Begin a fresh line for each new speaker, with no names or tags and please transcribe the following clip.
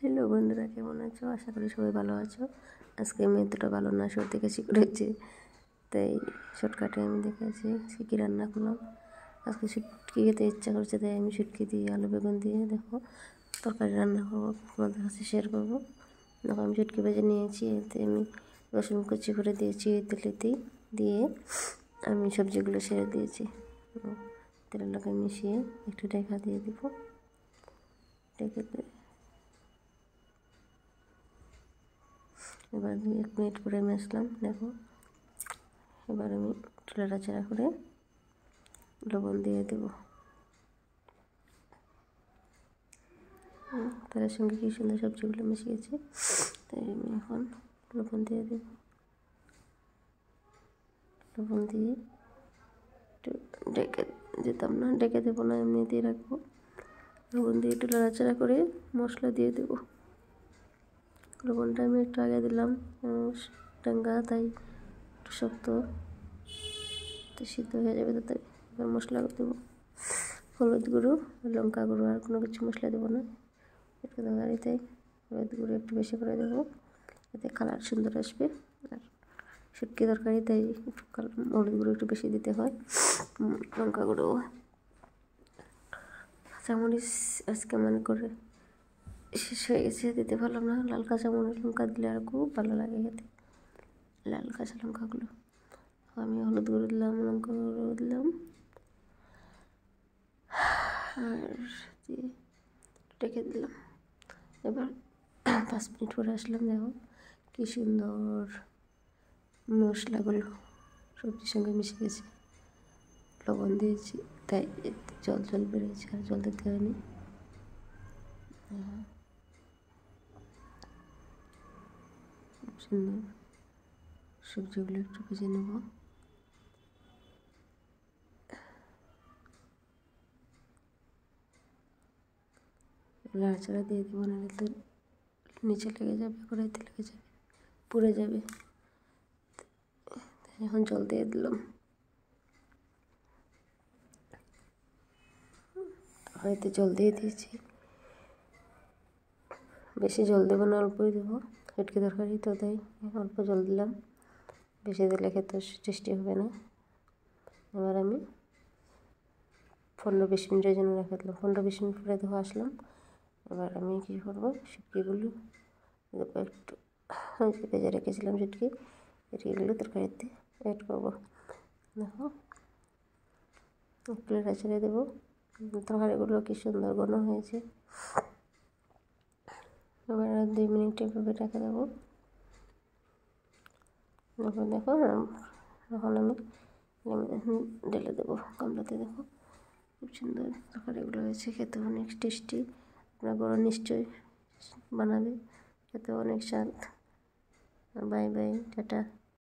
Hello বন্ধুরা, কেমন আছো? আশা করি সবাই ভালো আছো। আজকে আমি এতটা ভালো না, সর্দি কাশি করেছি, তাই শর্টকাটে আমি দেখাচ্ছি কী রান্না করলাম। আজকে শুটকি খেতে ইচ্ছা করছে, তাই আমি শুটকি দিয়ে আলু বেগুন দিয়ে দেখো তরকারি রান্না করবো, তোমাদের কাছে শেয়ার করবো। দেখো আমি শুটকি ভেজে নিয়েছি, এতে আমি রসুন কুচি করে দিয়েছি তেলেতেই, দিয়ে আমি সবজিগুলো সেরে দিয়েছি। তেলের লগে মিশিয়ে একটু ঢাকা দিয়ে দেবো। ঢেকে এবার 1 মিনিট করে আমি আসলাম, দেখো এবার আমি নাড়াচাড়া করে লবণ দিয়ে দেব। তার সঙ্গে কি সুন্দর সবজিগুলো মিশিয়েছে, তাই আমি এখন লবণ দিয়ে দেব। লবণ দিয়ে একটু ডেকে যেতাম না, ডেকে দেবো না, এমনি দিয়ে রাখবো। লবণ দিয়ে একটু নাড়াচাড়া করে মশলা দিয়ে দেবো। লবণটা আমি একটু আগে দিলাম, টাঙ্গা তাই একটু শক্ত, তো সিদ্ধ হয়ে যাবে তাড়াতাড়ি। এবার মশলা দেবো, হলুদ গুঁড়ো, লঙ্কা গুঁড়ো, আর কোনো কিছু মশলা দেবো না। একটু তরকারিতে হলুদ গুঁড়ো একটু বেশি করে দেবো, এতে কালার সুন্দর আসবে। আর শুটকি তরকারি তাই একটু হলুদ গুঁড়ো একটু বেশি দিতে হয়, লঙ্কা গুঁড়ো। কাঁচামরিচ আজকে মনে করে শেষ হয়ে গেছে, দিতে পারলাম না। লাল কাঁচামরিচ লঙ্কা দিলে আর খুব ভালো লাগে খেতে, লাল কাঁচা লঙ্কাগুলো। আমি হলুদ গুঁড়ো দিলাম, লঙ্কা গুঁড়ো দিলাম, আর দিয়ে রেখে দিলাম। এবার 5 মিনিট পরে আসলাম, দেখো কী সুন্দর মশলাগুলো সবজির সঙ্গে মিশে গেছে। লবণ দিয়েছি তাই জল জল বেরিয়েছে, আর জল দিতে হয়নি। সুন্দর সবজিগুলো একটু ভেজে নেব। নাড়াচাড়া দিয়ে দেবো, নাহলে তো নিচে লেগে যাবে, কড়াইতে লেগে যাবে, পুড়ে যাবে। এখন জল দিয়ে দিলাম, হয়তো জল দিয়ে দিয়েছি। বেশি জল দেবো না, অল্পই দেবো, শুটকি তরকারি তো তাই অল্প জল দিলাম, বেশি দিলে খেতে টেস্টি হবে না। এবার আমি 15-20 মিনিটের জন্য রেখে দিলাম। 15-20 মিনিট পরে দেখো আসলাম। এবার আমি কী করবো, শুটকিগুলো দেখো একটু ভেজে রেখেছিলাম শুটকিগুলো তরকারিতে অ্যাড করবো। দেখো একটু নেড়ে দেবো, তরকারিগুলো কী সুন্দর ঘন হয়েছে। এবার 2 মিনিট এভাবে রেখে দেবো। দেখো এখন আমি ঢেলে দেবো গামলাতে। দেখো খুব সুন্দর তরকারিগুলো হয়েছে, খেতে অনেক টেস্টি। আপনার বড় নিশ্চয়ই বানাবে, খেতে অনেক স্বাদ। Bye bye, tata.